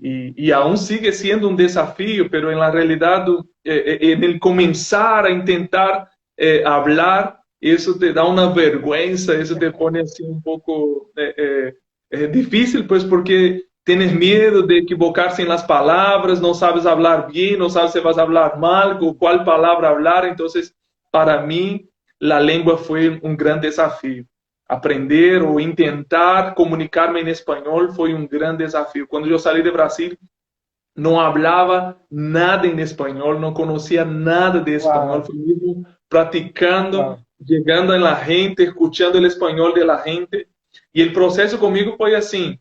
y aún sigue siendo un desafío, pero en la realidad, en el comenzar a intentar hablar, eso te da una vergüenza, eso te pone así un poco difícil, pues porque tienes miedo de equivocarse en las palabras, no sabes hablar bien, no sabes si vas a hablar mal, o cuál palabra hablar. Entonces, para mí, la lengua fue un gran desafío. Aprender ou intentar comunicar-me em espanhol foi um grande desafio. Quando eu saí de Brasil, não falava nada em espanhol, não conhecia nada de espanhol. Wow, Fui mesmo praticando, wow. chegando na gente, escutando o espanhol de la gente. E o processo comigo foi assim.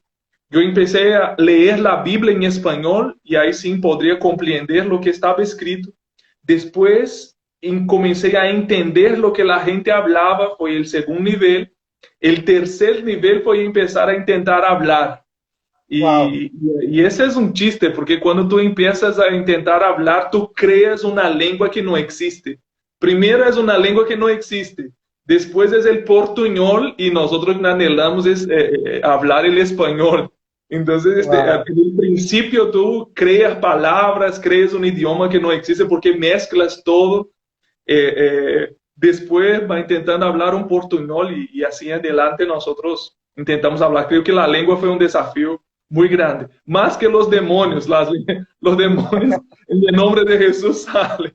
Eu comecei a ler a Bíblia em espanhol e aí sim poderia compreender o que estava escrito. Depois comecei a entender o que a gente falava, foi o segundo nível. O terceiro nível foi começar a tentar falar. Wow. E esse é um chiste, porque quando tu empiezas a tentar falar, tu creas uma língua que não existe. Primeiro é uma língua que não existe. Depois é o portunhol e nós anelamos falar o espanhol. Então, Wow. no princípio, tu creas palavras, creas um idioma que não existe, porque mezclas todo. Después va intentando hablar un portuñol y así en adelante nosotros intentamos hablar. Creo que la lengua fue un desafío muy grande, más que los demonios, los demonios en el nombre de Jesús sale,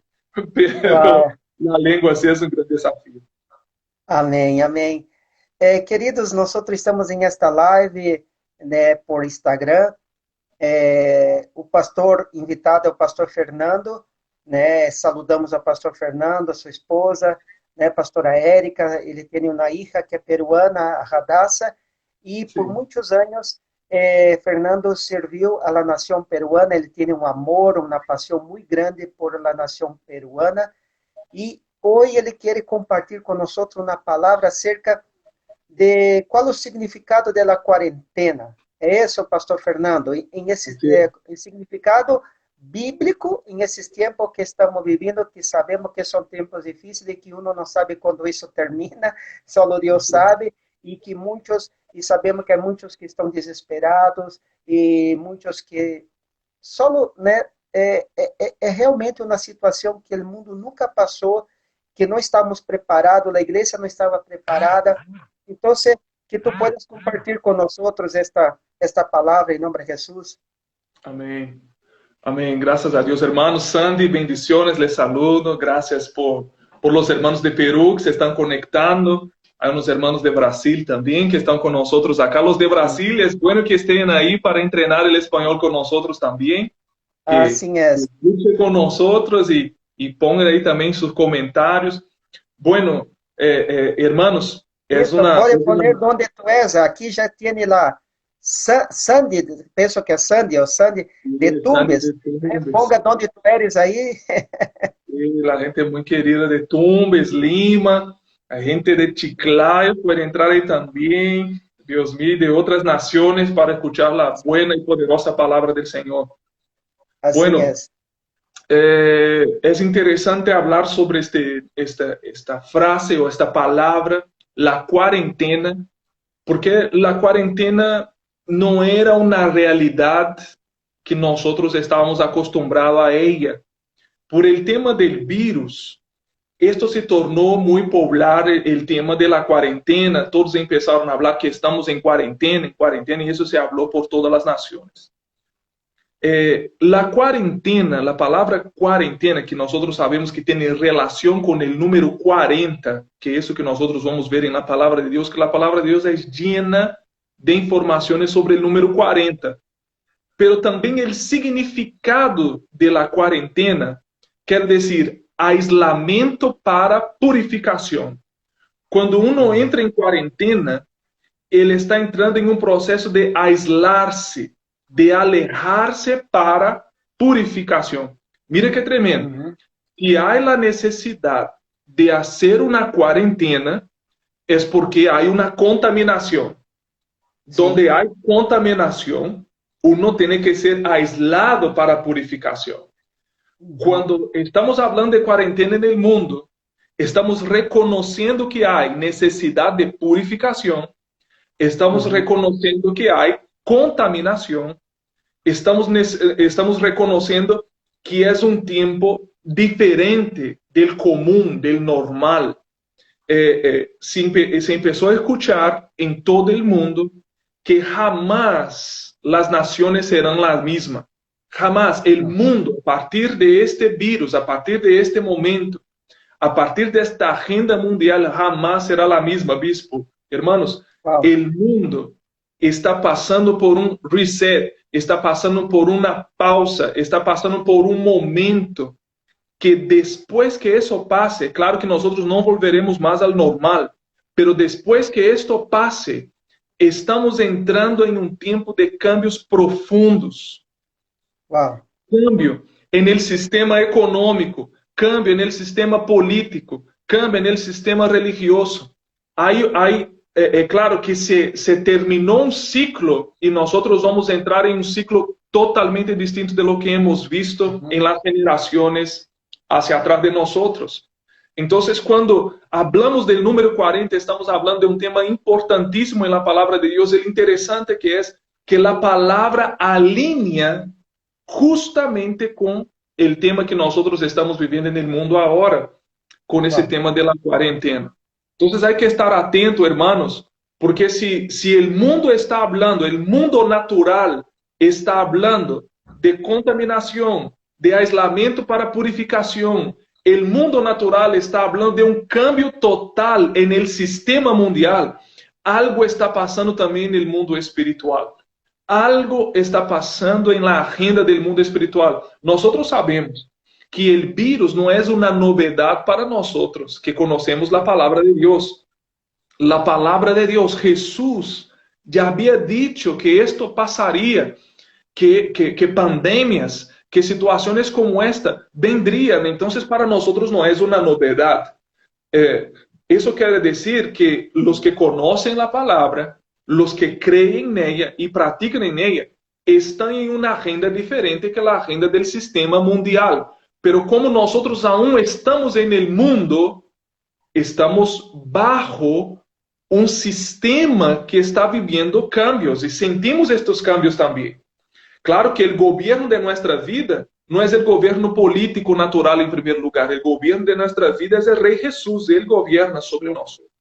pero Wow. la lengua sí es un gran desafío. Amém, amém. Queridos, nós estamos em esta live, né, por Instagram. O pastor invitado é o pastor Fernando, né? Saludamos a pastor Fernando, a sua esposa, né, pastora Érica. Ele tem uma hija que é peruana, a Radassa, e por Sí, muitos anos Fernando serviu a la nação peruana. Ele tem um amor, uma paixão muito grande por la nação peruana. E hoje ele quer compartilhar com nós uma palavra acerca de qual o significado da quarentena. É isso, pastor Fernando, em esse así es. significado bíblico, em esses tempos que estamos vivendo, que sabemos que são tempos difíceis e que uno não sabe quando isso termina, só Deus Así es. sabe, e que muitos, e sabemos que há muitos que estão desesperados, e muitos que só, né, é realmente uma situação que o mundo nunca passou, que não estamos preparados, a igreja não estava preparada. Então, que tu puedas compartilhar com nós esta palavra em nome de Jesus. Amén. Amén. Gracias a Dios, hermanos. Sandy, bendiciones, les saludo. Gracias por los hermanos de Perú que se están conectando. Hay unos hermanos de Brasil también que están con nosotros acá. Los de Brasil, es bueno que estén ahí para entrenar el español con nosotros también. Que Assim é. escuchen con nosotros y pongan ahí también sus comentarios. Bueno, hermanos, Isso, pode poner onde tu és. Aqui já tem lá Sandy, penso que é Sandy, ou Sandy de Sandy Tumbes. de Tumbes. Ponga onde tu eres aí. Sí, la gente muy querida de Tumbes, Lima, la gente de Chiclayo puede entrar ahí también, Dios mío, de otras naciones para escuchar la buena y poderosa palabra del Señor. Assim é. Bueno, es interesante hablar sobre esta frase o esta palabra, la cuarentena, porque la cuarentena no era una realidad que nosotros estábamos acostumbrados a ella. Por el tema del virus, esto se tornou muito popular, o tema da quarentena. Todos começaram a falar que estamos em quarentena, e isso se falou por todas as nações. La cuarentena, a palavra quarentena, que nós sabemos que tem relação com o número 40, que é isso que nós vamos ver na palavra de Deus, que a palavra de Deus é llena de informações sobre o número 40. Pero também o significado de la quarentena quer dizer aislamento para purificação. Quando uno entra em quarentena, ele está entrando em um processo de aislar-se, de alejar-se para purificação. Mira que tremendo. Uhum. Se há a necessidade de fazer uma quarentena, é porque há uma contaminação. Sim. Donde há contaminação, uno tem que ser aislado para purificação. Uhum. Quando estamos falando de quarentena no mundo, estamos reconhecendo que há necessidade de purificação, estamos Uhum. reconhecendo que há contaminação estamos reconociendo que es un tiempo diferente del común, del normal. Se empezó a escuchar en todo el mundo que jamás las naciones serán las mismas. Jamás el mundo, a partir de este virus, a partir de este momento, a partir de esta agenda mundial, jamás será la misma, bispo. Hermanos, Wow. el mundo está pasando por un reset, está pasando por una pausa, está pasando por un momento que después que eso pase, claro que nosotros no volveremos más al normal, pero después que esto pase, estamos entrando en un tiempo de cambios profundos. Wow. Cambio en el sistema económico, cambio en el sistema político, cambio en el sistema religioso. Claro que se terminó un ciclo y nosotros vamos a entrar en un ciclo totalmente distinto de lo que hemos visto en las generaciones hacia atrás de nosotros. Entonces, cuando hablamos del número 40, estamos hablando de un tema importantísimo en la palabra de Dios. El interesante que es que la palabra alinea justamente con el tema que nosotros estamos viviendo en el mundo ahora, con ese Wow. tema de la cuarentena. Entonces hay que estar atento, hermanos, porque si el mundo está hablando, el mundo natural está hablando de contaminación, de aislamiento para purificación, el mundo natural está hablando de un cambio total en el sistema mundial, algo está pasando también en el mundo espiritual. Algo está pasando en la agenda del mundo espiritual. Nosotros sabemos que el virus no es una novedad para nosotros, que conocemos la palabra de Dios. La palabra de Dios, Jesús ya había dicho que esto pasaría, que pandemias, que situaciones como esta vendrían. Entonces, para nosotros no es una novedad. Eso quiere decir que los que conocen la palabra, los que creen en ella y practican en ella, están en una agenda diferente que la agenda del sistema mundial. Pero como nosotros aún estamos en el mundo, estamos bajo un sistema que está viviendo cambios y sentimos estos cambios también. Claro que el gobierno de nuestra vida no es el gobierno político natural en primer lugar. El gobierno de nuestra vida es el Rey Jesús. Él gobierna sobre nosotros.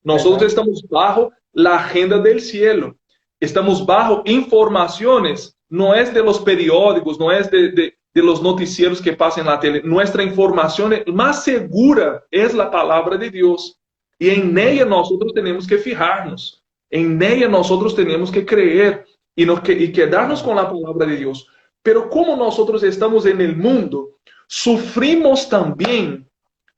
Nosotros ¿Verdad? estamos bajo la agenda del cielo. Estamos bajo informaciones. No es de los periódicos, no es de los noticieros que pasan en la tele. Nuestra información más segura es la palabra de Dios. Y en ella nosotros tenemos que fijarnos. En ella nosotros tenemos que creer y quedarnos con la palabra de Dios. Pero como nosotros estamos en el mundo, sufrimos también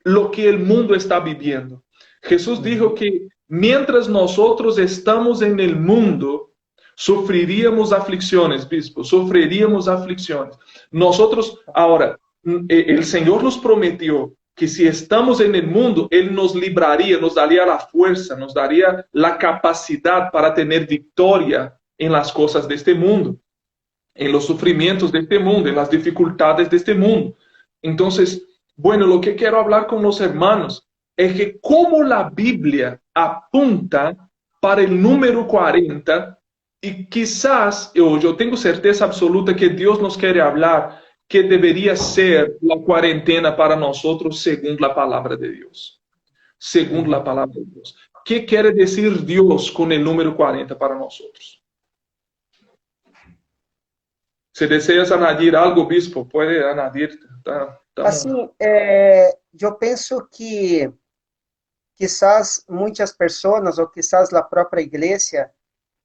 lo que el mundo está viviendo. Jesús dijo que mientras nosotros estamos en el mundo, sufriríamos aflicciones, bispo, sufriríamos aflicciones. Nosotros, ahora, el Señor nos prometió que si estamos en el mundo, Él nos libraría, nos daría la fuerza, nos daría la capacidad para tener victoria en las cosas de este mundo, en los sufrimientos de este mundo, en las dificultades de este mundo. Entonces, bueno, lo que quiero hablar con los hermanos es que como la Biblia apunta para el número 40 y quizás, yo tengo certeza absoluta que Dios nos quiere hablar que debería ser la cuarentena para nosotros según la palabra de Dios. Según la palabra de Dios. ¿Qué quiere decir Dios con el número 40 para nosotros? Si deseas añadir algo, bispo, puede añadir. Assim, eu penso que quizás muitas pessoas, ou quizás a própria igreja,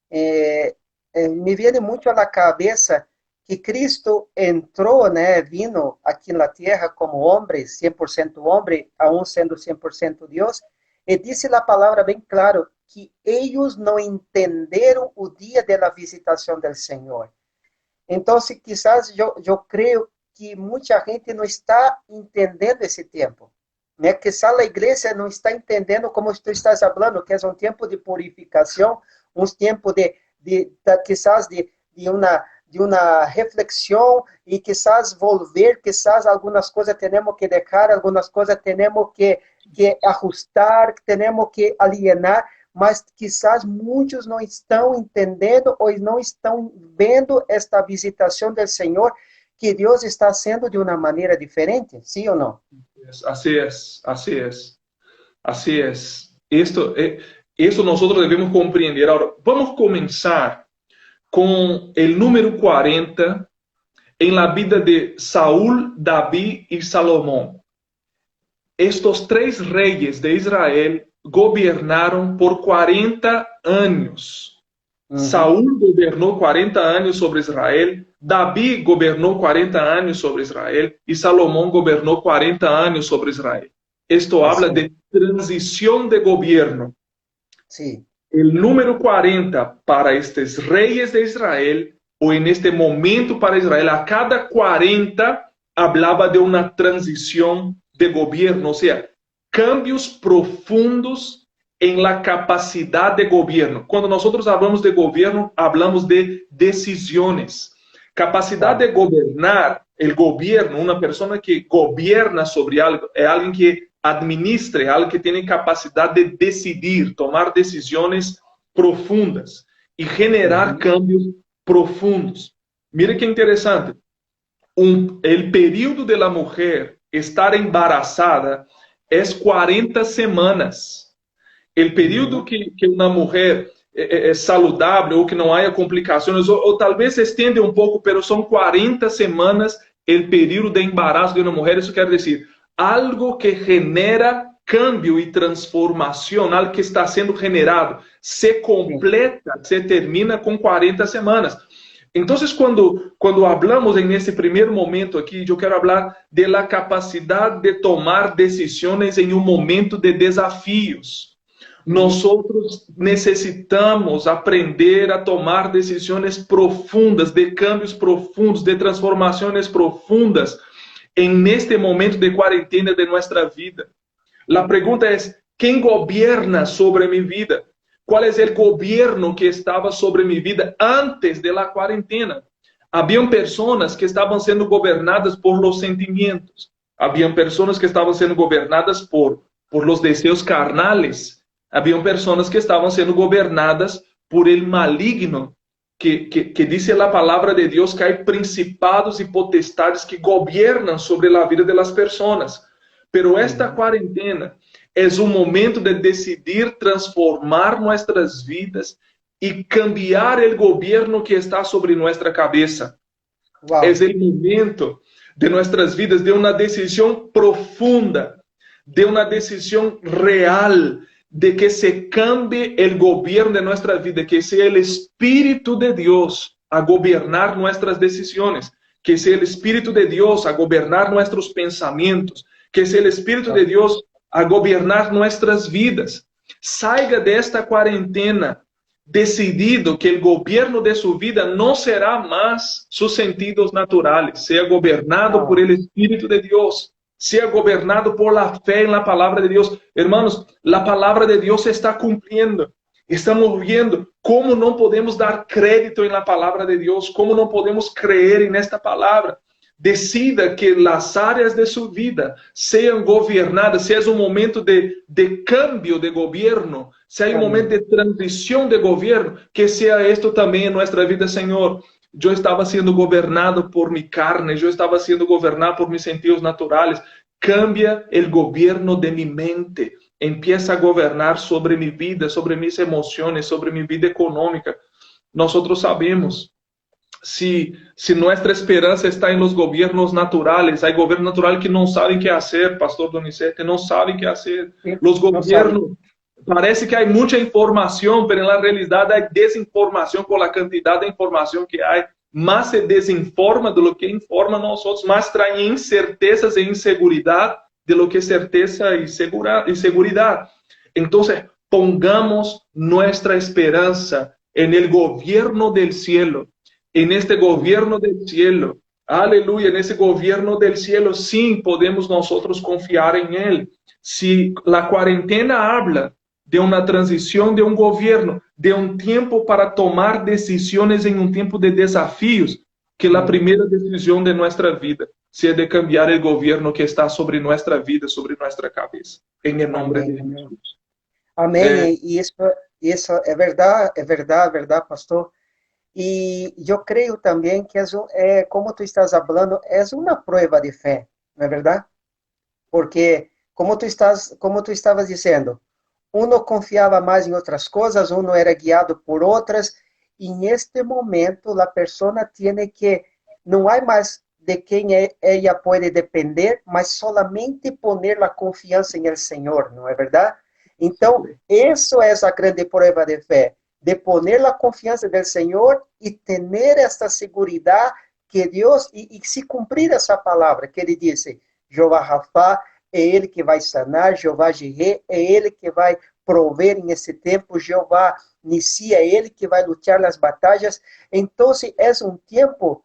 me viene muito à cabeça que Cristo entrou, né, vino aqui na terra como homem, 100% homem, aún sendo 100% Deus, e disse a palavra bem claro, que eles não entenderam o dia da visitação do Senhor. Então, quizás eu creio que muita gente não está entendendo esse tempo. Né? Quizás a igreja não está entendendo como tu estás falando, que é um tempo de purificação, um tempo quizás de uma reflexão e quizás volver, quizás algumas coisas temos que deixar, algumas coisas temos que ajustar, temos que alienar, mas quizás muitos não estão entendendo ou não estão vendo esta visitação do Senhor, que Deus está haciendo de uma maneira diferente, sim ou não? Así es, así es, así es. Esto nosotros debemos comprender. Ahora, vamos comenzar con el número 40 en la vida de Saúl, David y Salomón. Estos tres reyes de Israel gobernaron por 40 años. Saúl gobernó 40 años sobre Israel, David gobernó 40 años sobre Israel y Salomón gobernó 40 años sobre Israel. Esto habla de transición de gobierno. Sí. El número 40 para estos reyes de Israel, o en este momento para Israel, a cada 40 hablaba de una transición de gobierno, o sea, cambios profundos en la capacidad de gobierno. Cuando nosotros hablamos de gobierno, hablamos de decisiones. Capacidad de gobernar, el gobierno, una persona que gobierna sobre algo, es alguien que administra, alguien que tiene capacidad de decidir, tomar decisiones profundas y generar cambios profundos. Mire qué interesante. El periodo de la mujer estar embarazada es 40 semanas. El período que uma mulher é saudável, ou que não haja complicações, ou talvez se estende um pouco, pero são 40 semanas o período de embaraço de uma mulher. Isso quer dizer, algo que genera cambio e transformação, algo que está sendo generado, se completa, se termina com 40 semanas. Então, quando hablamos nesse primeiro momento aqui, eu quero falar da capacidade de tomar decisões em um momento de desafios. Nós necessitamos aprender a tomar decisões profundas, de cambios profundos, de transformações profundas neste momento de quarentena de nossa vida. A pergunta é: quem governa sobre minha vida? Qual é o governo que estava sobre minha vida antes da quarentena? Haviam pessoas que estavam sendo governadas por los sentimentos. Haviam pessoas que estavam sendo governadas por los deseos carnales. Haviam pessoas que estavam sendo governadas por el maligno, que diz a palavra de Deus que há principados e potestades que governam sobre a vida das pessoas. Pero esta quarentena é um momento de decidir transformar nossas vidas e cambiar o governo que está sobre nossa cabeça. Wow. É o momento de nossas vidas de uma decisão profunda, de uma decisão real, de que se cambie o governo de nossa vida, que seja o Espírito de Deus a governar nossas decisões, que seja o Espírito de Deus a governar nossos pensamentos, que seja o Espírito de Deus a governar nossas vidas. Saiga desta quarentena decidido que o governo de sua vida não será mais seus sentidos naturais, seja governado por el Espírito de Deus. Sea gobernado por la fe en la palabra de Dios. Hermanos, la palabra de Dios se está cumpliendo. Estamos viendo cómo no podemos dar crédito en la palabra de Dios, cómo no podemos creer en esta palabra. Decida que las áreas de su vida sean gobernadas, si es un momento de cambio de gobierno, si hay un momento de transición de gobierno, que sea esto también en nuestra vida, Señor. Eu estava sendo governado por minha carne, eu estava sendo governado por meus sentidos naturais. Cambia o governo de minha mente. Empieza a governar sobre minha vida, sobre minhas emoções, sobre minha vida econômica. Nós sabemos, se nossa esperança está em los governos naturais, há governos naturais que não sabem o que fazer, pastor Donizete, não sabem o que fazer. Os governos, parece que há muita informação, mas na realidade há desinformação por la quantidade de informação que há. Mas se desinforma de lo que informa nós outros, mas traz incertezas e inseguridade de lo que certeza e seguridade. Então, pongamos nossa esperança en el gobierno del cielo, en este gobierno del cielo. Aleluya, en ese gobierno del cielo, sí podemos nosotros confiar en él. Si la cuarentena habla de una transición de un gobierno, de un tiempo para tomar decisiones en un tiempo de desafíos, que la primera decisión de nuestra vida sea de cambiar el gobierno que está sobre nuestra vida, sobre nuestra cabeza. En el nombre de Jesús. Amém. E isso Isso é verdade, pastor. Y yo creo también que como tú estás hablando, es una prueba de fe, ¿no es verdad? Porque, como tú estabas diciendo, uno confiaba más en otras cosas, uno era guiado por otras, y en este momento la persona tiene que, no hay más de quien ella puede depender, mas solamente poner la confianza en el Señor, ¿no es verdad? Entonces, eso es la grande prueba de fe, de poner la confianza del Señor y tener esta seguridad que Dios, y si cumplir essa palavra que ele disse, Jeová Rafá, é Ele que vai sanar, Jeová Jireh, é Ele que vai prover nesse tempo, Jeová Nissi, é Ele que vai lutar as batalhas. Então, é um tempo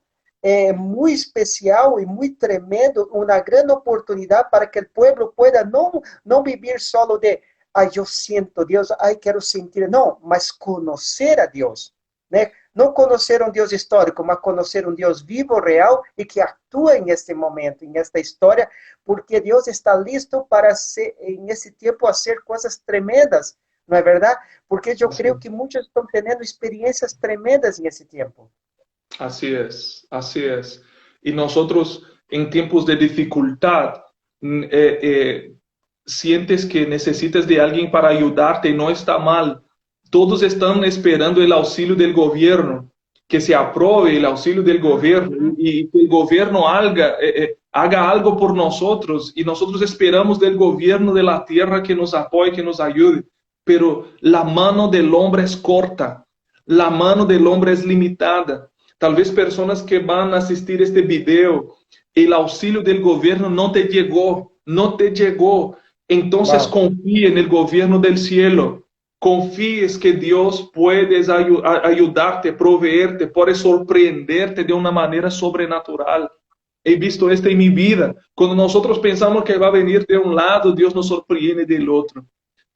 muito especial e muito tremendo, uma grande oportunidade para que o povo pueda não viver solo de, ai, eu sinto Deus, ai, quero sentir, não, mas conhecer a Deus, né? Não conhecer um Deus histórico, mas conhecer um Deus vivo, real e que atua neste momento, nesta história, porque Deus está listo para ser, nesse tempo, fazer coisas tremendas, não é verdade? Porque eu creio que muitos estão tendo experiências tremendas nesse tempo. Así es. Y nosotros en tiempos de dificultad, sientes que necesitas de alguien para ayudarte y no está mal. Todos están esperando el auxilio del gobierno, que se apruebe el auxilio del gobierno y que el gobierno haga algo por nosotros y nosotros esperamos del gobierno de la tierra que nos apoye, que nos ayude. Pero la mano del hombre es corta, la mano del hombre es limitada. Tal vez personas que van a asistir este video, el auxilio del gobierno no te llegó, no te llegó. Entonces Uau. confíe en el gobierno del cielo. Confíes que Dios puede ayudarte, proveerte, puede sorprenderte de una manera sobrenatural. He visto esto en mi vida. Cuando nosotros pensamos que va a venir de un lado, Dios nos sorprende del otro.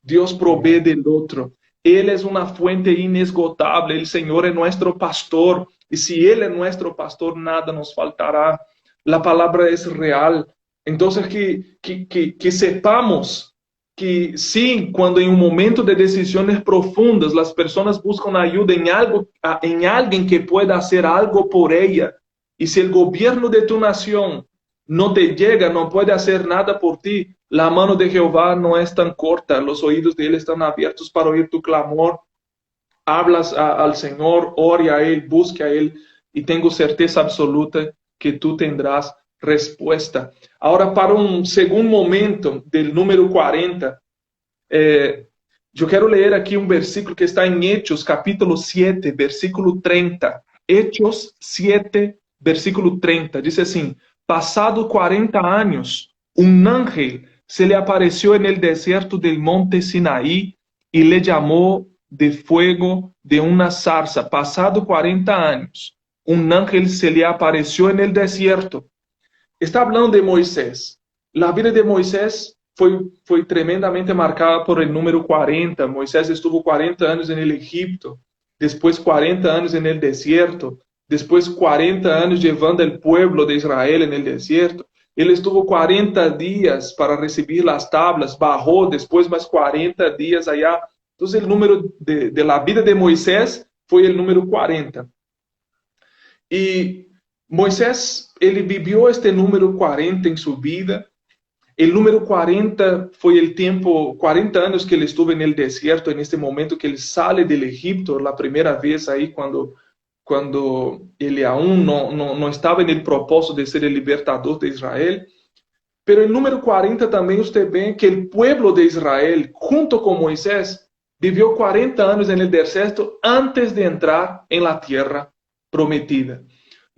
Dios provee del otro. Él es una fuente inesgotable. El Señor es nuestro pastor. Y si Él es nuestro pastor, nada nos faltará. La palabra es real. Entonces, que sepamos que sí, cuando en un momento de decisiones profundas, las personas buscan ayuda en algo, en alguien que pueda hacer algo por ella. Y si el gobierno de tu nación no te llega, no puede hacer nada por ti, la mano de Jehová no es tan corta, los oídos de Él están abiertos para oír tu clamor. Hablas al Señor, ore a Él, busque a Él y tengo certeza absoluta que tú tendrás respuesta. Ahora, para un segundo momento del número 40, yo quiero leer aquí un versículo que está en Hechos, capítulo 7, versículo 30. Hechos 7, versículo 30. Dice así, pasado 40 años, un ángel se le apareció en el desierto del monte Sinaí y le llamó de fuego de una zarza. Pasado 40 años, un ángel se le apareció en el desierto. Está hablando de Moisés. La vida de Moisés foi tremendamente marcada por el número 40. Moisés estuvo 40 años en el Egipto, después 40 años en el desierto, después 40 años llevando el pueblo de Israel en el desierto. Él estuvo 40 días para recibir las tablas, bajó después más 40 días allá. Entonces el número de la vida de Moisés fue el número 40. Y Moisés, ele vivió este número 40 en su vida. El número 40 fue el tiempo, 40 años que él estuvo en el desierto, en este momento que él sale del Egipto, la primera vez ahí cuando él aún no estaba en el propósito de ser el libertador de Israel. Pero el número 40 también usted ve que el pueblo de Israel, junto con Moisés, vivió 40 años en el desierto antes de entrar en la tierra prometida.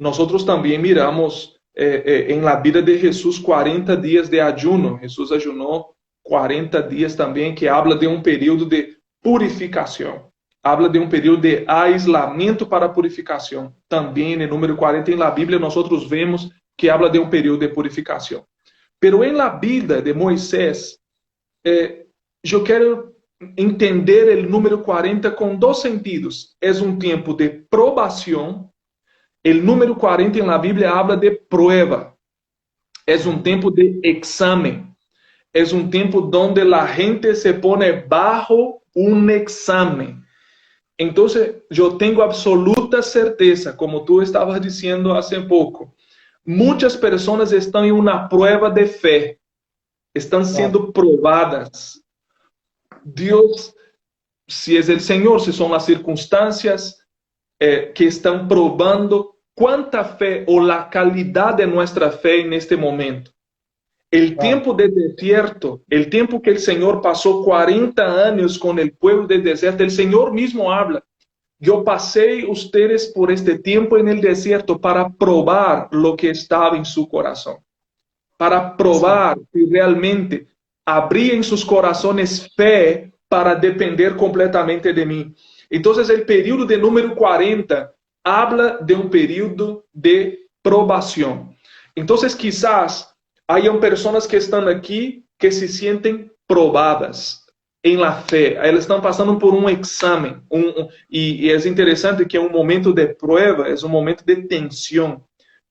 Nosotros también miramos en la vida de Jesús 40 días de ayuno. Jesús ayunó 40 días también, que habla de un periodo de purificación. Habla de un periodo de aislamiento para purificación. También en el número 40 en la Biblia nosotros vemos que habla de un periodo de purificación. Pero en la vida de Moisés, yo quiero entender el número 40 con dos sentidos. Es un tiempo de probación. El número 40 en la Biblia habla de prueba. Es un tiempo de examen. Es un tiempo donde la gente se pone bajo un examen. Entonces, yo tengo absoluta certeza, como tú estabas diciendo hace poco, muchas personas están en una prueba de fe, están Claro, siendo probadas. Dios, si es el Señor, si son las circunstancias que están probando cuánta fe o la calidad de nuestra fe en este momento. El claro. tiempo de desierto, el tiempo que el Señor pasó 40 años con el pueblo del desierto, el Señor mismo habla. Yo pasé ustedes por este tiempo en el desierto para probar lo que estaba en su corazón, para Sí, probar si realmente abría en sus corazones fe para depender completamente de mí. Entonces, el periodo de número 40 habla de un periodo de probación. Entonces, quizás hayan personas que están aquí que se sienten probadas en la fe. Elas estão passando por um exame. E é interessante que é um momento de prova, é um momento de tensão,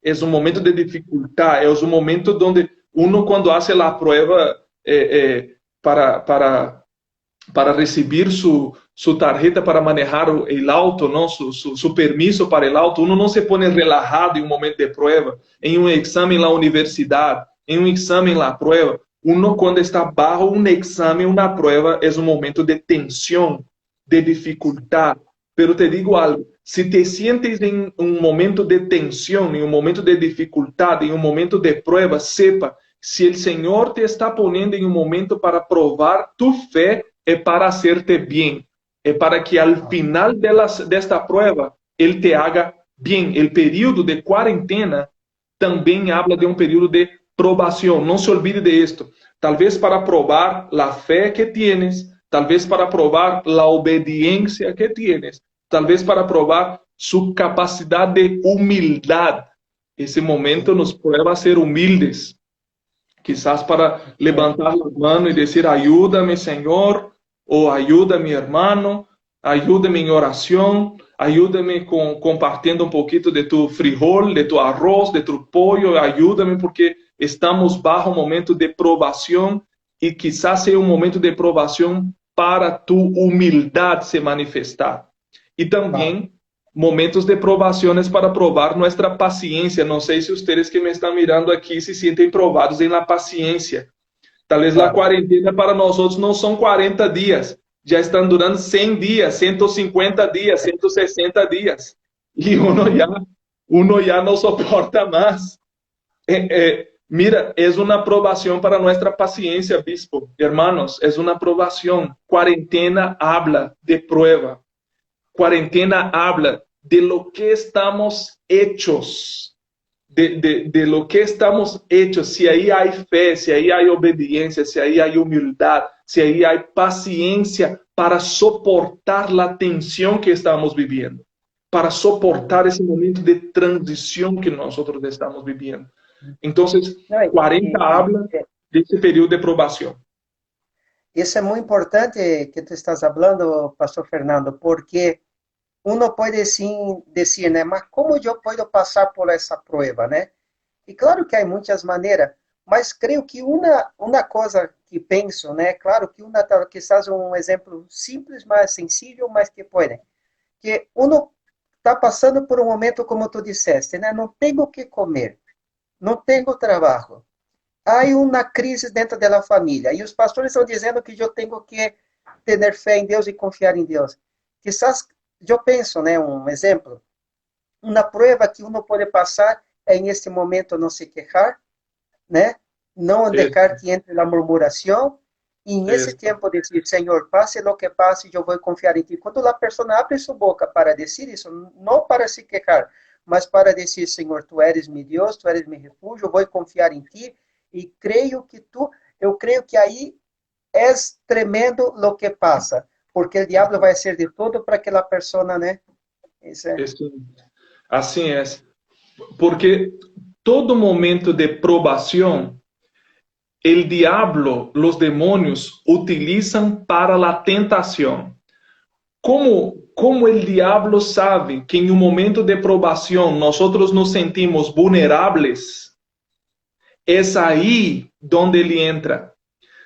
é um momento de dificuldade, é um momento onde uno, quando hace a prova para receber sua tarjeta para manejar o auto, não, su permiso para o auto, uno não se põe relajado em um momento de prova, em um exame na universidade, em um exame na prova. Uno, quando está bajo um exame, uma prova, é um momento de tensão, de dificuldade. Pero te digo algo, se te sientes em um momento de tensão, em um momento de dificuldade, em um momento de prova, sepa, se o Senhor te está poniendo em um momento para provar tu fé, é para hacerte bem, é para que al final desta prova, Ele te haga bem. O período de quarentena também habla de um período de probação. Não se olvide de esto. Talvez para probar a fé que tienes, talvez para probar a obediência que tienes, talvez para probar sua capacidade de humildade. Esse momento nos prueba a ser humildes. Quizás para levantar a mão e dizer, ayúdame, Senhor, ou ajuda-me, hermano, ajuda-me em oração, ajuda-me compartilhando um pouquinho de tu frijol, de tu arroz, de tu pollo, ajuda-me porque estamos bajo um momento de provação e quizás seja um momento de provação para tu humildade se manifestar. E claro. também momentos de provações para provar nossa paciência. Não sei se vocês que me estão mirando aqui se sentem provados em la paciência. Talvez a Claro. quarentena para nós outros não são 40 dias, já estão durando 100 dias, 150 dias, 160 dias. E uno já não suporta mais. Mira, é uma aprovação para nossa paciência, bispo. Hermanos, é uma aprovação. Quarentena habla de prueba. Quarentena habla de lo que estamos hechos. De lo que estamos hechos, se aí há fé, se aí há obediência, se aí há humildade, se aí há paciência para suportar a tensão que estamos vivendo, para suportar esse momento de transição que nós estamos vivendo. Então, Não, 40 habla desse período de provação. isso é muito importante que tu estás falando, Pastor Fernando, porque uno pode sim dizer, né, mas como eu posso passar por essa prova, né? E claro que há muitas maneiras, mas creio que uma coisa que penso, né, claro que quizás um exemplo simples, mas sensível, mas que pode, que uno está passando por um momento como tu disseste, né? Não tenho o que comer, não tenho trabalho, há uma crise dentro da família e os pastores estão dizendo que eu tenho que ter fé em Deus e confiar em Deus. Quizás eu penso, né, um exemplo, uma prova que uno pode passar é em este momento não se queixar, né? Não deixar que entre a murmuração e em esse tempo dizer, Senhor, passe o que passe, eu vou confiar em Ti. Quando a pessoa abre sua boca para dizer isso, não para se queixar, mas para dizer, Senhor, Tu eres meu Deus, Tu eres meu refúgio, eu vou confiar em Ti e eu creio que aí é tremendo o que passa. Porque o diabo vai ser de todo para aquela pessoa, né? Isso é. Assim é. Porque todo momento de provação, o diabo, os demônios, utilizam para a tentação. Como o diabo sabe que em um momento de provação nós nos sentimos vulneráveis, é aí onde ele entra.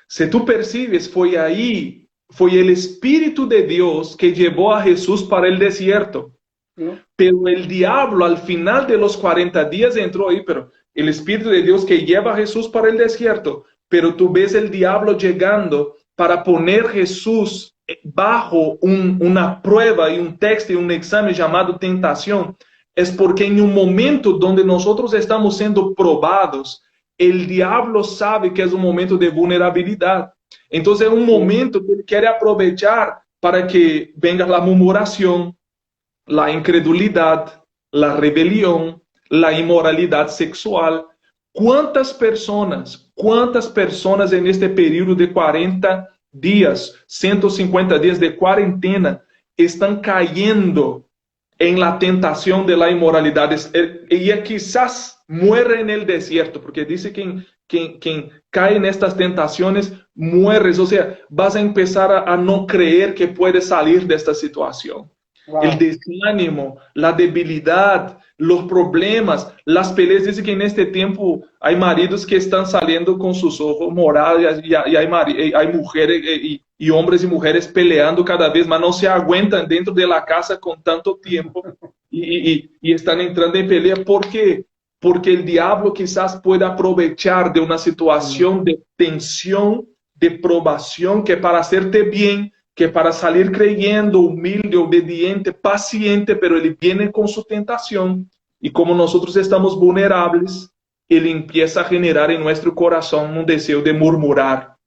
Se tu percebes, foi aí fue el Espíritu de Dios que llevó a Jesús para el desierto. Sim. Pero el diablo al final de los 40 días entró ahí, pero el Espíritu de Dios que lleva a Jesús para el desierto, pero tú ves el diablo llegando para poner a Jesús bajo una prueba y un texto y un examen llamado tentación. Es porque en un momento donde nosotros estamos siendo probados, el diablo sabe que es un momento de vulnerabilidad. Entonces es un momento que él quiere aprovechar para que venga la murmuración, la incredulidad, la rebelión, la inmoralidad sexual. ¿Cuántas personas en este periodo de 40 días, 150 días de cuarentena, están cayendo en la tentación de la inmoralidad? Y quizás muere en el desierto, porque dice que quien cae en estas tentaciones mueres. O sea, vas a empezar a no creer que puedes salir de esta situación. Wow. El desánimo, la debilidad, los problemas, las peleas. Dice que en este tiempo hay maridos que están saliendo con sus ojos morados y hay mujeres y hombres y mujeres peleando cada vez más, no se aguentan dentro de la casa con tanto tiempo y están entrando en pelea. ¿Por qué? Porque el diablo quizás pueda aprovechar de una situación de tensión, de probación, que para hacerte bien, que para salir creyendo, humilde, obediente, paciente, pero él viene con su tentación y como nosotros estamos vulnerables, él empieza a generar en nuestro corazón un deseo de murmurar.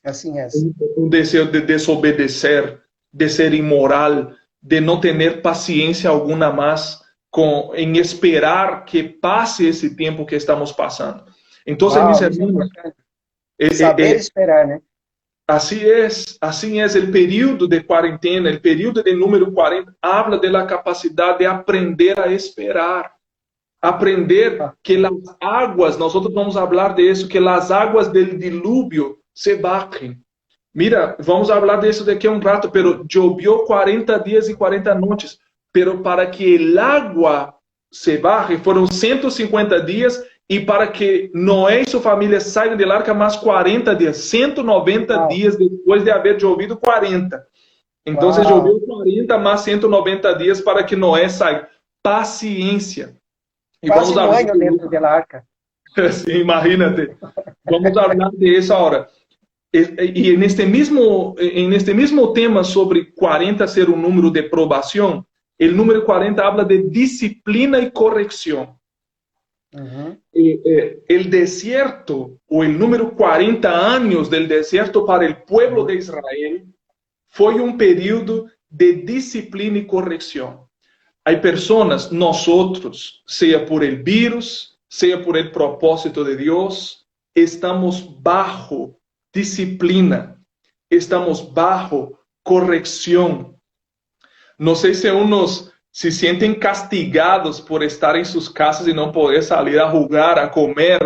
Así es. Un deseo de desobedecer, de ser inmoral, de no tener paciencia alguna más en esperar que pase ese tiempo que estamos pasando. Entonces, mis hermanos, saber esperar, ¿no? Así es el periodo de cuarentena, el periodo del número 40, habla de la capacidad de aprender a esperar, aprender que las aguas, nosotros vamos a hablar de eso, que las aguas del diluvio se bajen. Mira, vamos a hablar de eso de aquí a un rato, pero llovió 40 días y 40 noches, pero para que el agua se baje fueron 150 días. Y para que Noé y su familia salgan del arca más 40 días, 190 días después de haber llovido 40. Entonces llovió 40 más 190 días para que Noé salga. Paciencia. Y vamos a hablar dentro de la arca. Sí, imagínate. Vamos a hablar de eso ahora. Y en este mismo tema sobre 40 ser un número de probación, el número 40 habla de disciplina y corrección. El desierto o el número 40 años del desierto para el pueblo de Israel fue un periodo de disciplina y corrección. Hay personas, nosotros, sea por el virus, sea por el propósito de Dios, estamos bajo disciplina, estamos bajo corrección. No sé si unos se sienten castigados por estar en sus casas y no poder salir a jugar, a comer,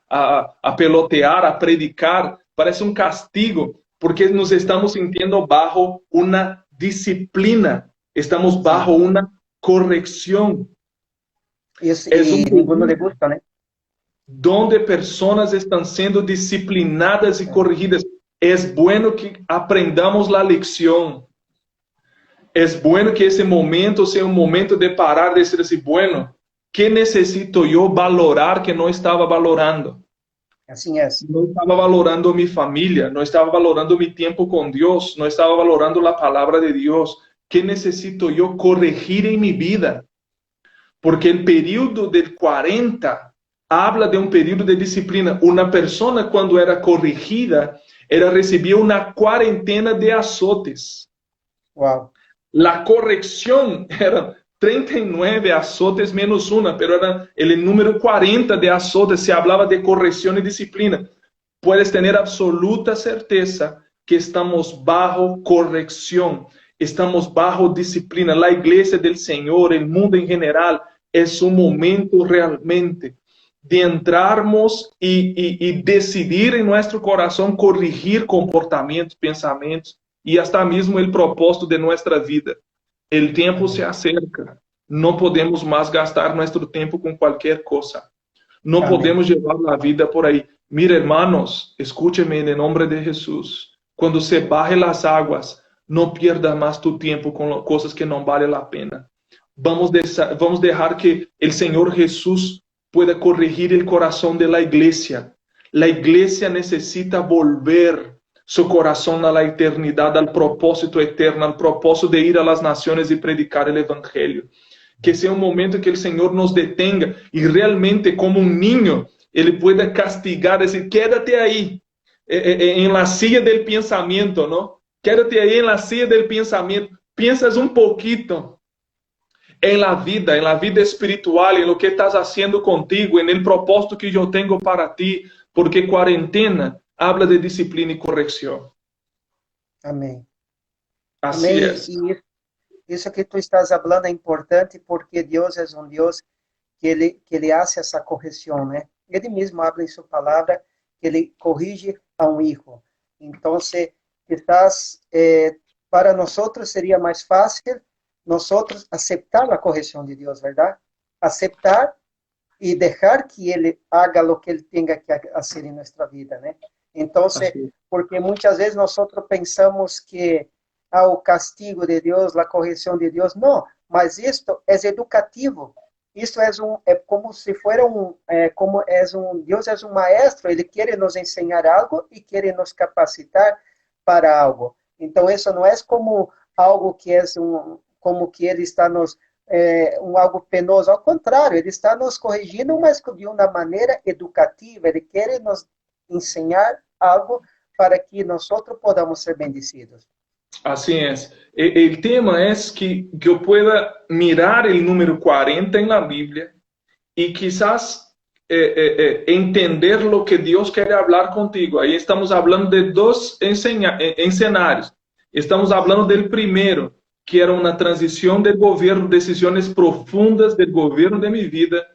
a pelotear, a predicar. Parece un castigo, porque nos estamos sintiendo bajo una disciplina, estamos bajo una corrección. Y ninguno le gusta, ¿no? Donde personas están siendo disciplinadas y corregidas. Es bueno que aprendamos la lección. Es bueno que ese momento sea un momento de parar, de decir así, bueno, ¿qué necesito yo valorar que no estaba valorando? Así es. No estaba valorando mi familia, no estaba valorando mi tiempo con Dios, no estaba valorando la palabra de Dios. ¿Qué necesito yo corregir en mi vida? Porque el periodo del 40 habla de un periodo de disciplina. Una persona cuando era corregida, recibía una cuarentena de azotes. Wow. La corrección era 39 azotes menos una, pero era el número 40 de azotes. Se hablaba de corrección y disciplina. Puedes tener absoluta certeza que estamos bajo corrección, estamos bajo disciplina. La iglesia del Señor, el mundo en general, es un momento realmente de entrarmos y decidir en nuestro corazón corregir comportamientos, pensamientos, y hasta mismo el propósito de nuestra vida. El tiempo se acerca. No podemos más gastar nuestro tiempo con cualquier cosa. No podemos llevar la vida por ahí. Mira, hermanos, escúchenme en el nombre de Jesús. Quando se barre las aguas, no pierdas más tu tiempo con cosas que no vale la pena. Vamos dejar que el Señor Jesús pueda corregir el corazón de la iglesia. La iglesia necesita volver su corazón a la eternidad, al propósito eterno, al propósito de ir a las naciones y predicar el evangelio. Que sea un momento que el Señor nos detenga y realmente como un niño, Él pueda castigar, decir, quédate ahí, en la silla del pensamiento, ¿no? Quédate ahí en la silla del pensamiento. Piensas un poquito en la vida espiritual, en lo que estás haciendo contigo, en el propósito que yo tengo para ti, porque cuarentena habla de disciplina y corrección. Amém. Así Amém. es. E isso que tu estás falando é importante porque Deus é um Deus que ele hace essa correção, né? Ele mesmo habla em sua palavra que ele corrige a um hijo. Então, quizás para nós seria mais fácil nós aceitar a correção de Deus, verdade? Aceitar e deixar que ele haga o que ele tenha que fazer em nossa vida, né? Então, porque muitas vezes nós pensamos que o castigo de Deus, a correção de Deus, não, mas isto é educativo. Isto é como se fuera Deus é um maestro, ele quer nos ensinar algo e quer nos capacitar para algo. Então, isso não é como algo que como que ele está nos algo penoso, ao contrário, ele está nos corrigindo, mas de uma maneira educativa, ele quer nos ensinar algo para que nós podamos ser bendecidos. Así es. El tema es que yo pueda mirar el número 40 en la Biblia y quizás entender lo que Dios quiere hablar contigo. Ahí estamos hablando de dos escenarios. Estamos hablando del primero, que era una transición del gobierno, decisiones profundas del gobierno de mi vida.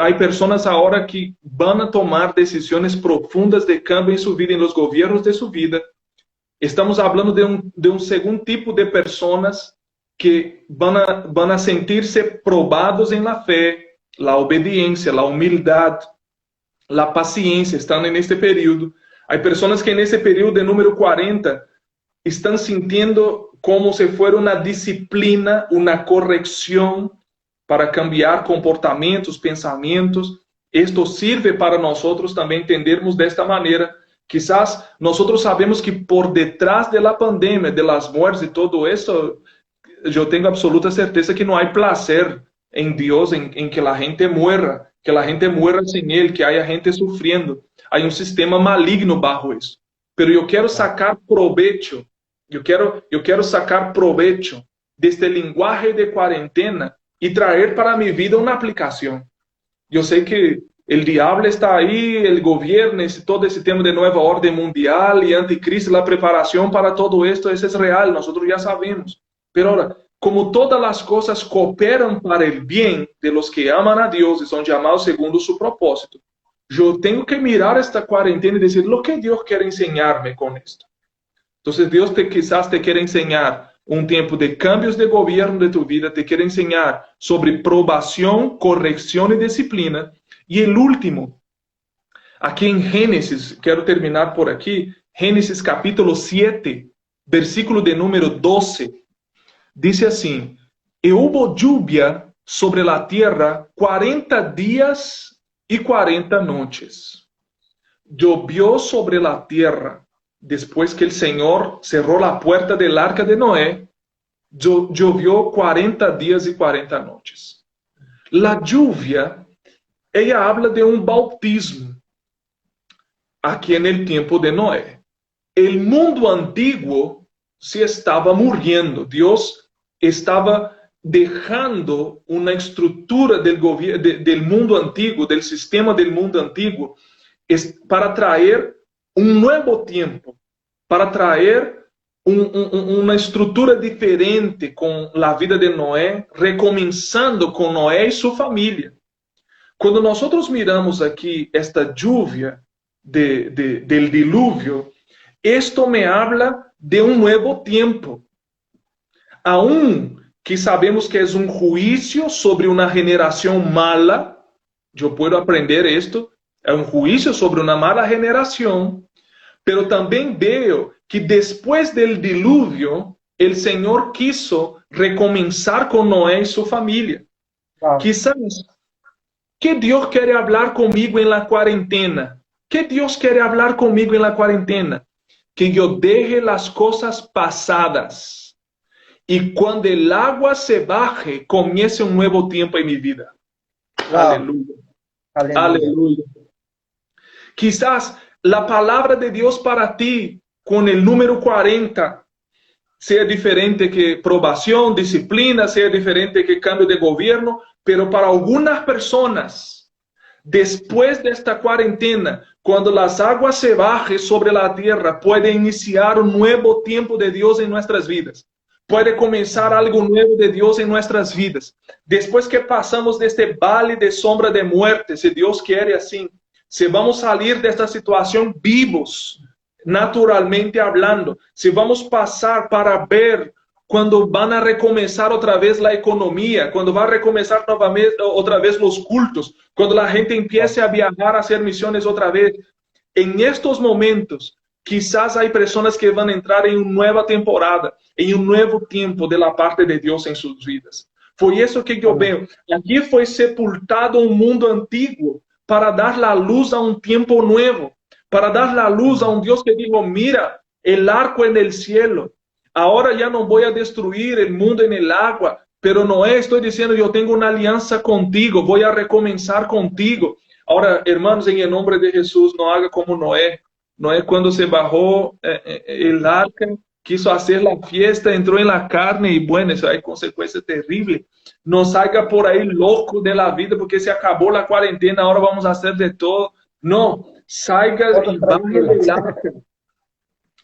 Hay personas ahora que van a tomar decisiones profundas de cambio en su vida, en los gobiernos de su vida. Estamos hablando de un segundo tipo de personas que van a sentirse probados en la fe, la obediencia, la humildad, la paciencia, están en este periodo. Hay personas que en ese periodo de número 40 están sintiendo como si fuera una disciplina, una corrección para cambiar comportamientos, pensamientos. Esto sirve para nosotros también entendermos de esta manera. Quizás nosotros sabemos que por detrás de la pandemia, de las muertes y todo eso, yo tengo absoluta certeza que no hay placer en Dios en que la gente muera sin Él, que haya gente sufriendo. Hay un sistema maligno bajo eso. Pero yo quiero sacar provecho, yo quiero sacar provecho de este lenguaje de cuarentena y traer para mi vida una aplicación. Yo sé que el diablo está ahí, el gobierno, todo ese tema de nueva orden mundial y anticristo, la preparación para todo esto, eso es real, nosotros ya sabemos. Pero ahora, como todas las cosas cooperan para el bien de los que aman a Dios y son llamados segundo su propósito, yo tengo que mirar esta cuarentena y decir lo que Dios quiere enseñarme con esto. Entonces Dios quizás te quiere enseñar un tiempo de cambios de gobierno de tu vida, te quiere enseñar sobre probación, corrección y disciplina. Y el último, aquí en Génesis, quiero terminar por aquí, Génesis capítulo 7, versículo de número 12, dice así, y hubo lluvia sobre la tierra 40 días y 40 noches. Llovió sobre la tierra después que el Señor cerró la puerta del arca de Noé, llovió 40 días y 40 noches. La lluvia, ella habla de un bautismo aquí en el tiempo de Noé. El mundo antiguo se estaba muriendo. Dios estaba dejando una estructura del mundo antiguo, del sistema del mundo antiguo, para traer un nuevo tiempo, para traer una estructura diferente con la vida de Noé, recomenzando con Noé y su familia. Cuando nosotros miramos aquí esta lluvia del diluvio, esto me habla de un nuevo tiempo. Aún que sabemos que es un juicio sobre una generación mala, yo puedo aprender esto, es un juicio sobre una mala generación, pero también veo que después del diluvio, el Señor quiso recomenzar con Noé y su familia. Uau. Quizás, ¿qué Dios quiere hablar conmigo en la cuarentena? ¿Qué Dios quiere hablar conmigo en la cuarentena? Que yo deje las cosas pasadas y cuando el agua se baje, comience un nuevo tiempo en mi vida. Uau. Aleluya. Aleluia. Aleluya. Quizás la palabra de Dios para ti con el número 40 sea diferente que probación, disciplina, sea diferente que cambio de gobierno, pero para algunas personas, después de esta cuarentena, cuando las aguas se bajen sobre la tierra, puede iniciar un nuevo tiempo de Dios en nuestras vidas. Puede comenzar algo nuevo de Dios en nuestras vidas. Después que pasamos de este vale de sombra de muerte, si Dios quiere así, si vamos a salir de esta situación vivos, naturalmente hablando, si vamos a pasar para ver cuando van a recomenzar otra vez la economía, cuando va a recomenzar nuevamente, otra vez los cultos, cuando la gente empiece a viajar a hacer misiones otra vez. En estos momentos, quizás hay personas que van a entrar en una nueva temporada, en un nuevo tiempo de la parte de Dios en sus vidas. Fue eso que yo veo. Aquí fue sepultado un mundo antiguo para dar la luz a un tiempo nuevo, para dar la luz a un Dios que dijo, mira, el arco en el cielo. Ahora ya no voy a destruir el mundo en el agua, pero Noé, estoy diciendo, yo tengo una alianza contigo, voy a recomenzar contigo. Ahora, hermanos, en el nombre de Jesús, no haga como Noé. Noé cuando se bajó el arca, quiso hacer la fiesta, entró en la carne y bueno, eso hay consecuencias terribles. No salga por ahí loco de la vida porque se acabó la cuarentena, ahora vamos a hacer de todo. No, salga y baje del arca.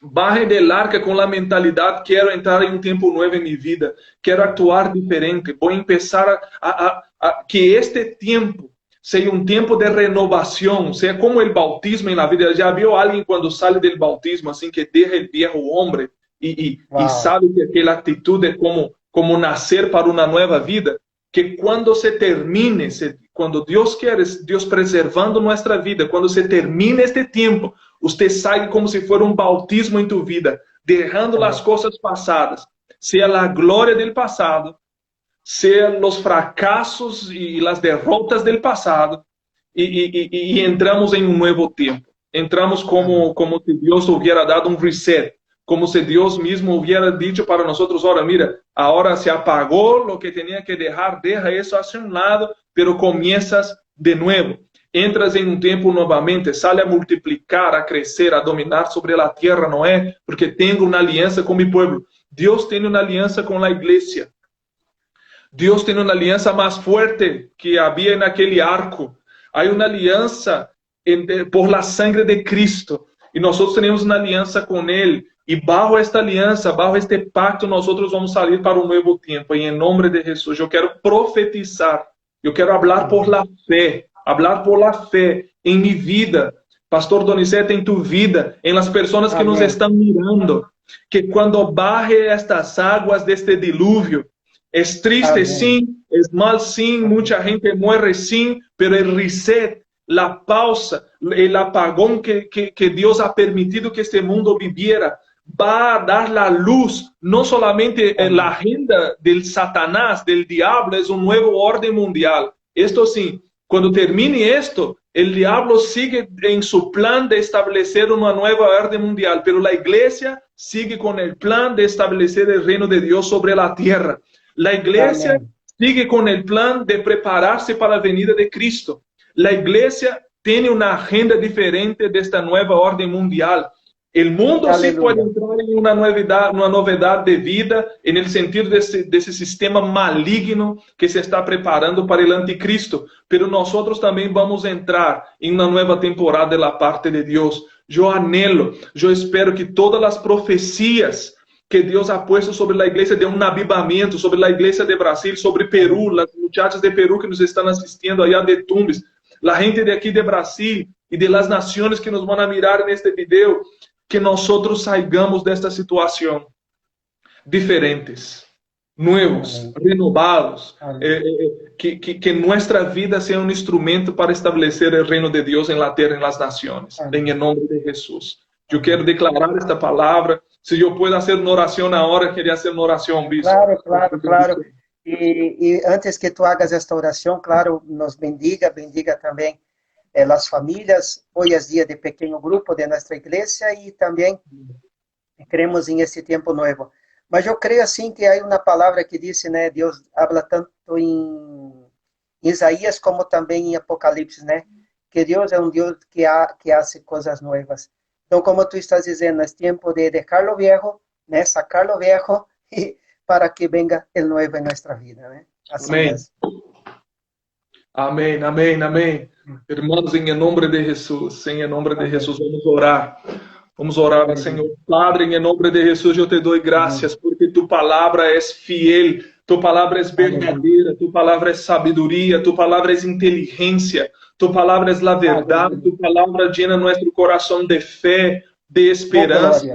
Baje del arca con la mentalidad, quiero entrar en un tiempo nuevo en mi vida, quiero actuar diferente, voy a empezar a que este tiempo sea un tiempo de renovación, sea como el bautismo en la vida. ¿Ya vio a alguien cuando sale del bautismo, así que deja el viejo hombre y sabe que aquella actitud es como nacer para una nueva vida? Que cuando se termine, cuando Dios quiere, Dios preservando nuestra vida, cuando se termine este tiempo, usted salga como si fuera un bautismo en tu vida, dejando las cosas pasadas, sea la gloria del pasado, sean los fracasos y las derrotas del pasado, y entramos en un nuevo tiempo. Entramos como si Dios hubiera dado un reset, como si Dios mismo hubiera dicho para nosotros, ahora mira, ahora se apagó lo que tenía que dejar, deja eso hacia un lado, pero comienzas de nuevo. Entras en un tiempo nuevamente, sale a multiplicar, a crecer, a dominar sobre la tierra, Noé, porque tengo una alianza con mi pueblo. Dios tiene una alianza con la iglesia. Dios tiene una alianza más fuerte que había en aquel arco. Hay una alianza por la sangre de Cristo. Y nosotros tenemos una alianza con Él. Y bajo esta alianza, bajo este pacto, nosotros vamos a salir para un nuevo tiempo. Y en nombre de Jesús, yo quiero profetizar. Yo quiero hablar por la fe. Hablar por la fe en mi vida. Pastor Donizete, en tu vida. En las personas que nos están mirando. Que cuando baje estas aguas de este diluvio, es triste, sí, es mal, sí, mucha gente muere, sí, pero el reset, la pausa, el apagón que Dios ha permitido que este mundo viviera, va a dar la luz, no solamente en la agenda del Satanás, del diablo, es un nuevo orden mundial. Esto sí, cuando termine esto, el diablo sigue en su plan de establecer una nueva orden mundial, pero la iglesia sigue con el plan de establecer el reino de Dios sobre la tierra. La iglesia sigue con el plan de prepararse para la venida de Cristo. La iglesia tiene una agenda diferente de esta nueva orden mundial. El mundo sí puede entrar en una novedad de vida en el sentido de ese sistema maligno que se está preparando para el anticristo. Pero nosotros también vamos a entrar en una nueva temporada de la parte de Dios. Yo anhelo, yo espero que todas las profecías que Dios ha puesto sobre la iglesia de un avivamiento, sobre la iglesia de Brasil, sobre Perú, las muchachas de Perú que nos están asistiendo allá de Tumbes, la gente de aquí de Brasil y de las naciones que nos van a mirar en este video, que nosotros salgamos de esta situación diferentes, nuevos, renovados, que nuestra vida sea un instrumento para establecer el reino de Dios en la tierra, en las naciones, en el nombre de Jesús. Eu quero declarar esta palavra. Se eu puder fazer uma oração agora, queria fazer uma oração, bispo. Claro, claro, claro. E antes que tu hagas esta oração, claro, nos bendiga, bendiga também as famílias. Hoje é dia de pequeno grupo de nossa igreja e também cremos em esse tempo novo. Mas eu creio assim que há uma palavra que diz, né, Deus habla tanto em Isaías como também em Apocalipse, né, que Deus é um Deus que hace coisas novas. Então, como tu estás dizendo, é tempo de deixar lo viejo, né, sacar lo viejo e para que venga el nuevo en nuestra vida, né? Assim Amém. es. Amém, amém, amém. Irmãos, em nome de Jesus, em nome de Jesus, vamos orar. Vamos orar, Senhor. Padre, em nome de Jesus, eu te dou graças, porque tu palavra é fiel, tu palavra é verdadeira, tu palavra é sabedoria, tu palavra é inteligência, tu palavra é a verdade, tu palavra llena nosso coração de fé, de esperança,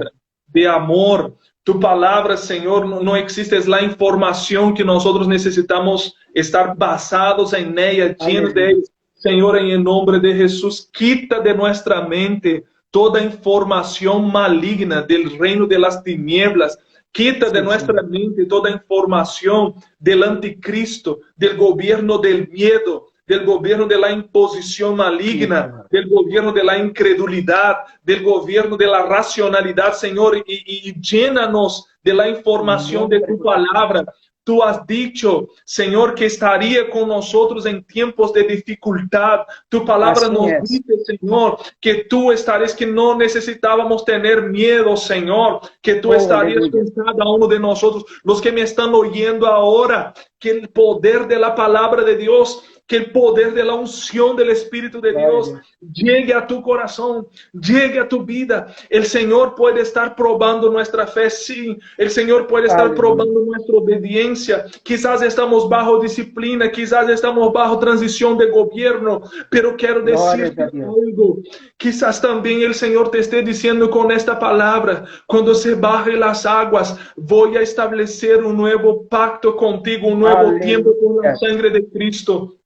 de amor. Tu palavra, Senhor, não existe a informação que nós necessitamos estar basados em ella, llenos de ella. Senhor, em nome de Jesus, quita de nossa mente toda informação maligna del reino de las tinieblas. Quita de nuestra mente toda informação del anticristo, del gobierno del miedo, del gobierno de la imposición maligna, del gobierno de la incredulidad, del gobierno de la racionalidad, Señor, y llénanos de la información de tu palabra. Tú has dicho, Señor, que estaría con nosotros en tiempos de dificultad. Tu palabra nos dice, Señor, que tú estarías, que no necesitábamos tener miedo, Señor, que tú estarías con cada uno de nosotros. Los que me están oyendo ahora, que el poder de la palabra de Dios, que el poder de la unción del Espíritu de Dios llegue a tu corazón, llegue a tu vida. El Señor puede estar probando nuestra fe, sí. El Señor puede estar probando nuestra obediencia. Quizás estamos bajo disciplina, quizás estamos bajo transición de gobierno, pero quiero decirte algo. Quizás también el Señor te esté diciendo con esta palabra, cuando se bajen las aguas, voy a establecer un nuevo pacto contigo, un nuevo tiempo con la sangre de Cristo,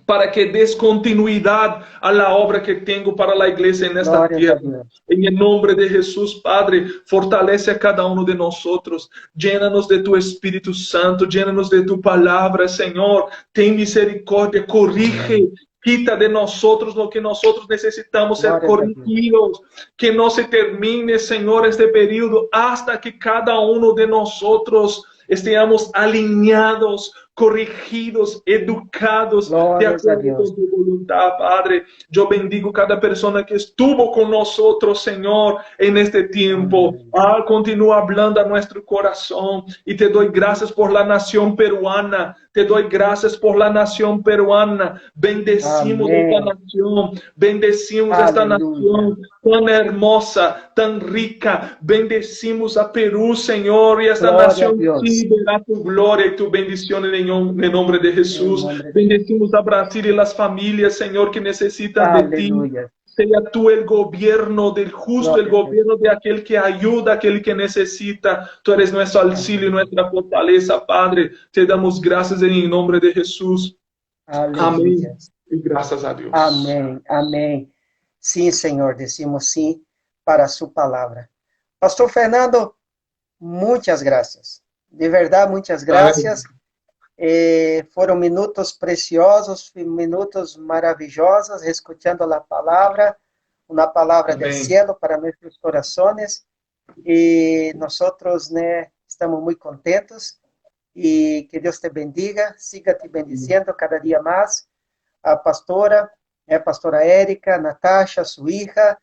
para que des continuidade a la obra que tenho para a igreja nesta tierra. Em nome de Jesus, Padre, fortalece a cada um de nós. Llena-nos de tu Espírito Santo, llena-nos de tu palavra, Senhor. Tem misericórdia, corrige. Quita de nós lo que nós necessitamos ser corrigidos. Que não se termine, Senhor, este período hasta que cada um de nós estejamos alinhados, corrigidos, educados, de acordo com tu voluntad, Padre. Eu bendigo cada pessoa que estuvo com nós, Senhor, en este tiempo. Continua hablando a nosso coração. E te dou graças por la nação peruana. Te dou graças por la nação peruana. Bendecimos esta nação. Bendecimos esta nação tão hermosa, tão rica. Bendecimos a Peru, Senhor, e esta nação sim verá tu glória e tu bendição em nome de Jesus. Bendecimos a Brasil e as famílias, Senhor, que necessitam de ti. Seja tu el gobierno del justo, el gobierno de aquel que ayuda, aquel que necesita. Tu eres nuestro auxilio, nuestra fortaleza, Padre. Te damos graças em nome de Jesus. Amém. E graças a Deus. Amém, amém. Sim, Senhor, decimos sim para a sua palavra. Pastor Fernando, muitas graças. De verdade, muitas graças. Foram minutos preciosos, minutos maravilhosos, escutando a palavra, uma palavra do cielo para nossos corações. E nós, né, estamos muito contentos. E que Deus te bendiga, siga te bendiciendo cada dia mais. A pastora Érica, Natasha, sua hija,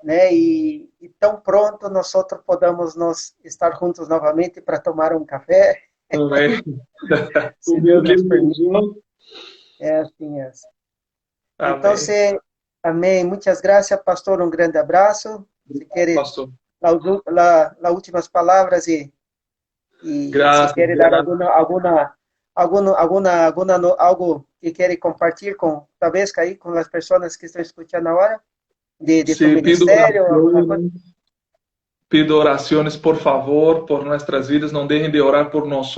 né? E tão pronto nós podamos estar juntos novamente para tomar um café. Amém. Se Deus nos permitir. Assim é. Então, amém. Muitas graças, pastor. Um grande abraço. Se quer as últimas palavras e se quer dar algo que quer compartilhar com talvez aí com as pessoas que estão escutando agora de tu ministério. Pido orações, por favor, por nossas vidas. Não deixem de orar por nós,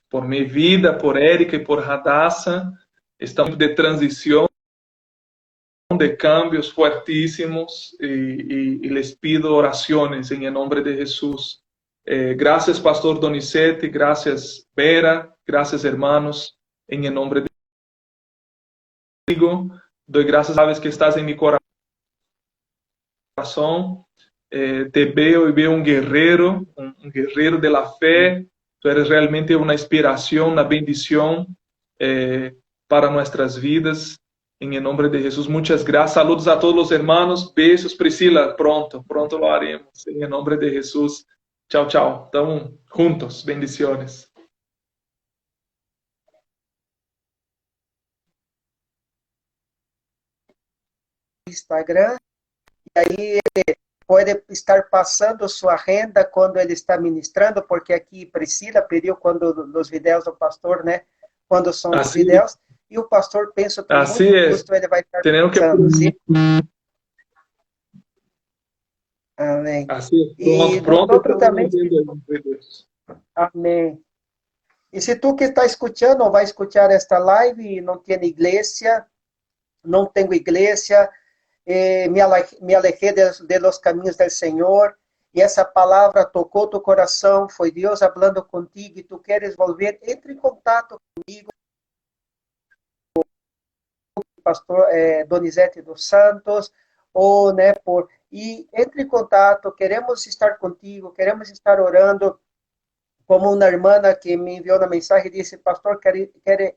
por minha vida, por Érica e por Radassa. Estamos de transição. de cambios fuertísimos y les pido oraciones en el nombre de Jesús. Gracias, Pastor Donizete, gracias, Vera, gracias, hermanos, en el nombre de Dios. Doy gracias, sabes que estás en mi corazón. Te veo y veo un guerrero de la fe. Tú eres realmente una inspiración, una bendición para nuestras vidas. En el nombre de Jesús, muchas gracias. Saludos a todos los hermanos. Besos, Priscila. Pronto lo haremos. En el nombre de Jesús. Chao, chao. Estamos juntos. Bendiciones. Instagram, e aí pode estar passando sua agenda quando ele está ministrando, porque aqui Priscila pediu quando os vídeos do pastor, né? Quando são os vídeos, e o pastor pensa que muito custo ele vai estar passando, sim? Amém. Assim, e pronto também. Amém. E se tu que está escutando ou vai escutar esta live e não tem igreja, não tenho igreja, me alejé de los caminhos del Senhor, e essa palavra tocou tu coração, foi Deus falando contigo, e tu queres volver, entre em contato comigo, pastor Donizete dos Santos, ou, né, e entre em contato, queremos estar contigo, queremos estar orando, como uma irmã que me enviou uma mensagem, disse, pastor, quer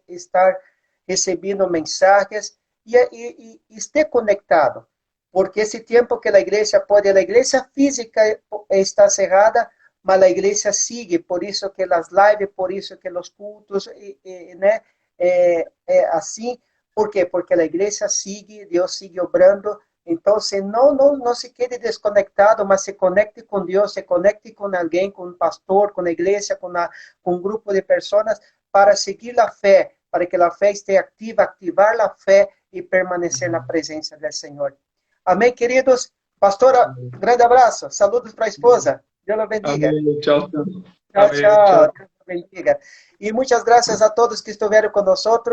estar recebendo mensagens, e esteja conectado, porque esse tempo que a igreja física está cerrada, mas a igreja sigue, por isso que as lives, por isso que os cultos, né, assim, por quê? Porque a igreja sigue, Deus sigue obrando, então não se quede desconectado, mas se conecte com Deus, se conecte com alguém, com um pastor, com a igreja, com um grupo de pessoas, para seguir a fé, para que a fé esteja ativa, ativar a fé e permanecer na presença do Senhor. Amém, queridos? Pastora, grande abraço. Saludos para a esposa. Deus a bendiga. Amém. Tchau, tchau. Tchau. Deus a bendiga. E muitas graças a todos que estiveram conosco.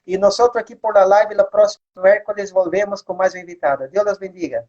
E nós aqui por la live, no próximo miércoles, volvemos com mais uma invitada. Deus os bendiga.